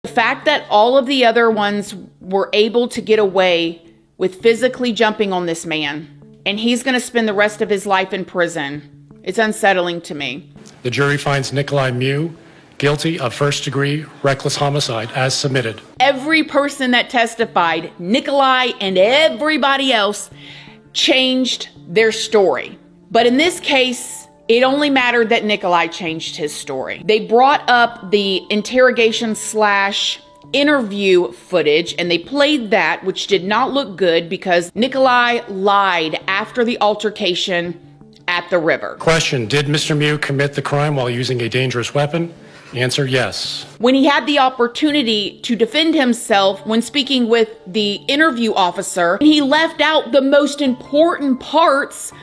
The fact that all of the other ones were able to get away with physically jumping on this man, and he's going to spend the rest of his life in prison, it's unsettling to me. The jury finds Nicolae Mew guilty of first-degree reckless homicide as submitted. Every person that testified, Nicolae and everybody else, changed their story. But in this case, it only mattered that Nicolae changed his story. They brought up the interrogation/interview footage, and they played that, which did not look good because Nicolae lied after the altercation at the river. Question, did Mr. Mew commit the crime while using a dangerous weapon? Answer, yes. When he had the opportunity to defend himself when speaking with the interview officer, he left out the most important parts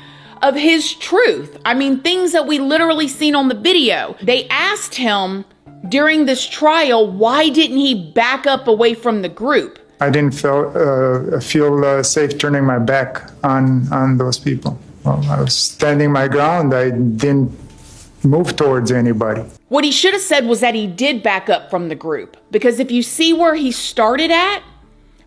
of his truth. I mean, things that we literally seen on the video. They asked him during this trial, why didn't he back up away from the group? I didn't feel safe turning my back on those people. Well, I was standing my ground. I didn't move towards anybody. What he should have said was that he did back up from the group. Because if you see where he started at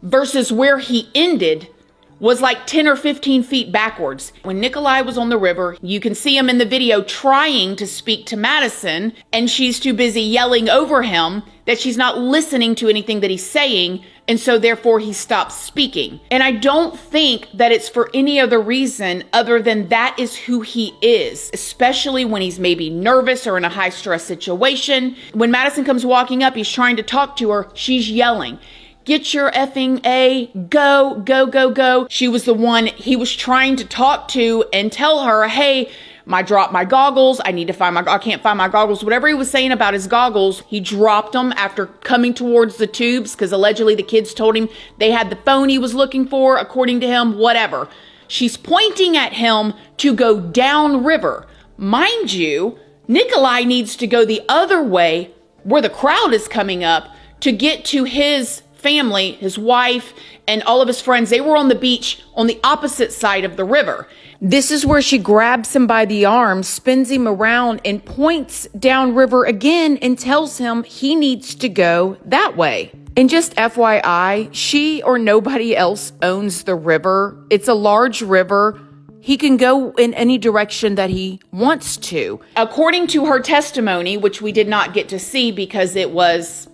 versus where he ended, was like 10 or 15 feet backwards. When Nicolae was on the river, you can see him in the video trying to speak to Madison, and she's too busy yelling over him that she's not listening to anything that he's saying, and so therefore he stops speaking. And I don't think that it's for any other reason other than that is who he is, especially when he's maybe nervous or in a high stress situation. When Madison comes walking up, he's trying to talk to her, she's yelling, "Get your effing A, go, go, go, go." She was the one he was trying to talk to and tell her, hey, I dropped my goggles. I can't find my goggles. Whatever he was saying about his goggles, he dropped them after coming towards the tubes because allegedly the kids told him they had the phone he was looking for, according to him, whatever. She's pointing at him to go downriver. Mind you, Nicolae needs to go the other way where the crowd is coming up to get to his family, his wife, and all of his friends. They were on the beach on the opposite side of the river. This is where she grabs him by the arm, spins him around, and points downriver again and tells him he needs to go that way. And just FYI, she or nobody else owns the river. It's a large river. He can go in any direction that he wants to. According to her testimony, which we did not get to see because it was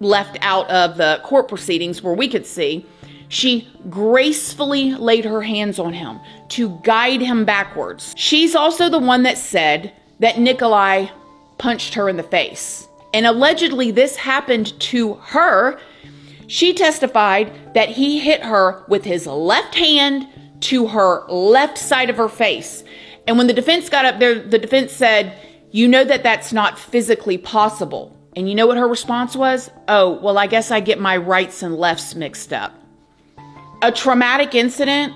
left out of the court proceedings where we could see, she gracefully laid her hands on him to guide him backwards. She's also the one that said that Nicolae punched her in the face. And allegedly this happened to her. She testified that he hit her with his left hand to her left side of her face. And when the defense got up there, the defense said, "You know that that's not physically possible." And you know what her response was? "Oh, well, I guess I get my rights and lefts mixed up." A traumatic incident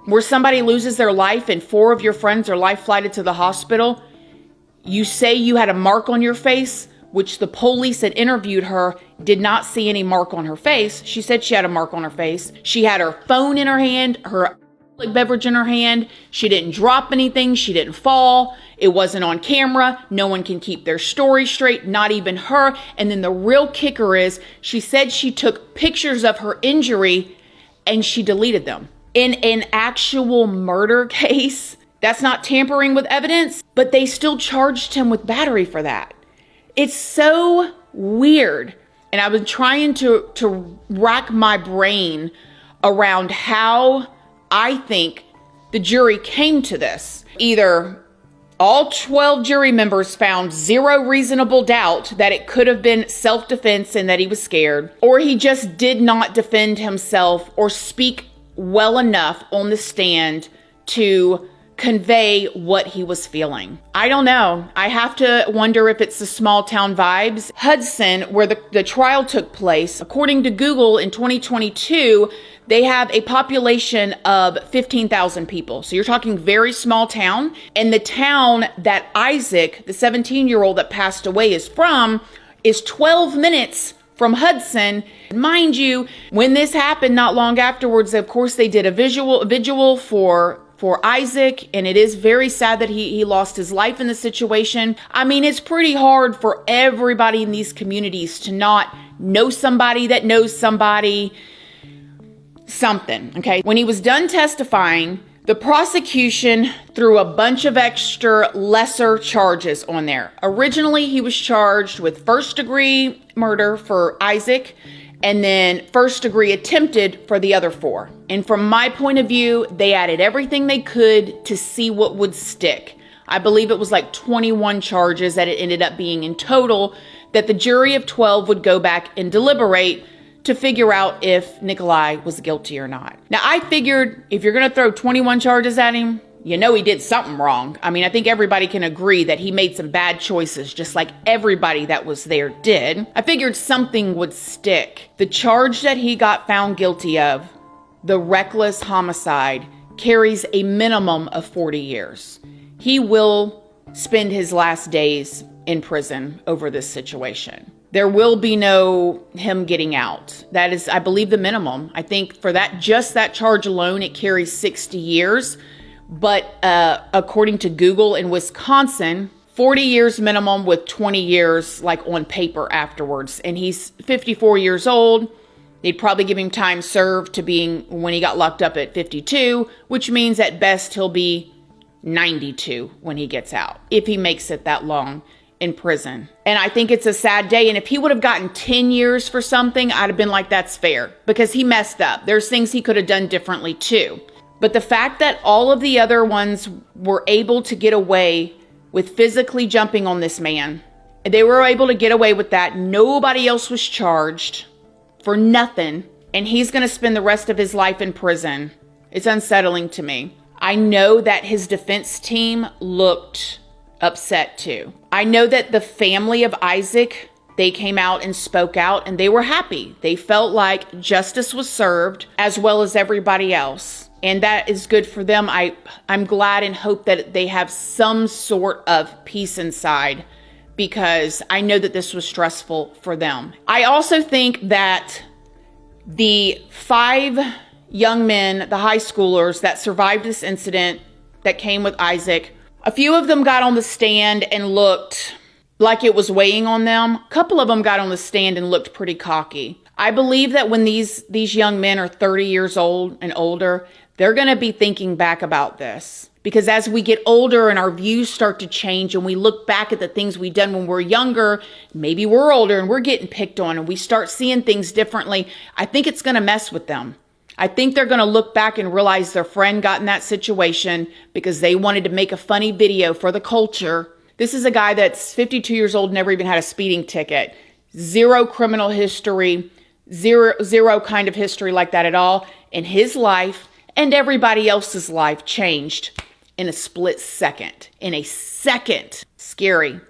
where somebody loses their life and 4 of your friends are life flighted to the hospital. You say you had a mark on your face, which the police that interviewed her did not see any mark on her face. She said she had a mark on her face. She had her phone in her hand, her beverage in her hand. She didn't drop anything. She didn't fall. It wasn't on camera. No one can keep their story straight, not even her. And then the real kicker is she said she took pictures of her injury and she deleted them. In an actual murder case, that's not tampering with evidence, but they still charged him with battery for that. It's so weird. And I've been trying to rack my brain around how I think the jury came to this. Either all 12 jury members found zero reasonable doubt that it could have been self-defense and that he was scared, or he just did not defend himself or speak well enough on the stand to convey what he was feeling. I don't know. I have to wonder if it's the small town vibes. Hudson, where the trial took place, according to Google in 2022, they have a population of 15,000 people. So you're talking very small town. And the town that Isaac, the 17-year-old that passed away, is from is 12 minutes from Hudson. Mind you, when this happened not long afterwards, of course, they did a vigil for Isaac, and it is very sad that he lost his life in the situation. I mean, it's pretty hard for everybody in these communities to not know somebody that knows somebody, something, okay? When he was done testifying, the prosecution threw a bunch of extra lesser charges on there. Originally, he was charged with first-degree murder for Isaac and then first-degree attempted for the other 4. And from my point of view, they added everything they could to see what would stick. I believe it was like 21 charges that it ended up being in total, that the jury of 12 would go back and deliberate to figure out if Nicolae was guilty or not. Now, I figured if you're going to throw 21 charges at him, you know he did something wrong. I mean, I think everybody can agree that he made some bad choices, just like everybody that was there did. I figured something would stick. The charge that he got found guilty of, the reckless homicide, carries a minimum of 40 years. He will spend his last days in prison over this situation. There will be no him getting out. That is, I believe, the minimum. I think for that, just that charge alone, it carries 60 years. But according to Google in Wisconsin, 40 years minimum with 20 years like on paper afterwards. And he's 54 years old. They'd probably give him time served to being when he got locked up at 52, which means at best he'll be 92 when he gets out, if he makes it that long in prison. And I think it's a sad day. And if he would have gotten 10 years for something, I'd have been like, that's fair, because he messed up. There's things he could have done differently too. But the fact that all of the other ones were able to get away with physically jumping on this man, they were able to get away with that. Nobody else was charged for nothing. And he's going to spend the rest of his life in prison. It's unsettling to me. I know that his defense team looked upset too. I know that the family of Isaac, they came out and spoke out and they were happy. They felt like justice was served as well as everybody else. And that is good for them. I'm glad and hope that they have some sort of peace inside, because I know that this was stressful for them. I also think that the 5 young men, the high schoolers that survived this incident that came with Isaac, a few of them got on the stand and looked like it was weighing on them. A couple of them got on the stand and looked pretty cocky. I believe that when these young men are 30 years old and older, they're going to be thinking back about this. Because as we get older and our views start to change and we look back at the things we've done when we're younger, maybe we're older and we're getting picked on and we start seeing things differently, I think it's going to mess with them. I think they're going to look back and realize their friend got in that situation because they wanted to make a funny video for the culture. This is a guy that's 52 years old, never even had a speeding ticket, 0 criminal history, zero kind of history like that at all. And his life and everybody else's life changed in a split second. In a second. Scary.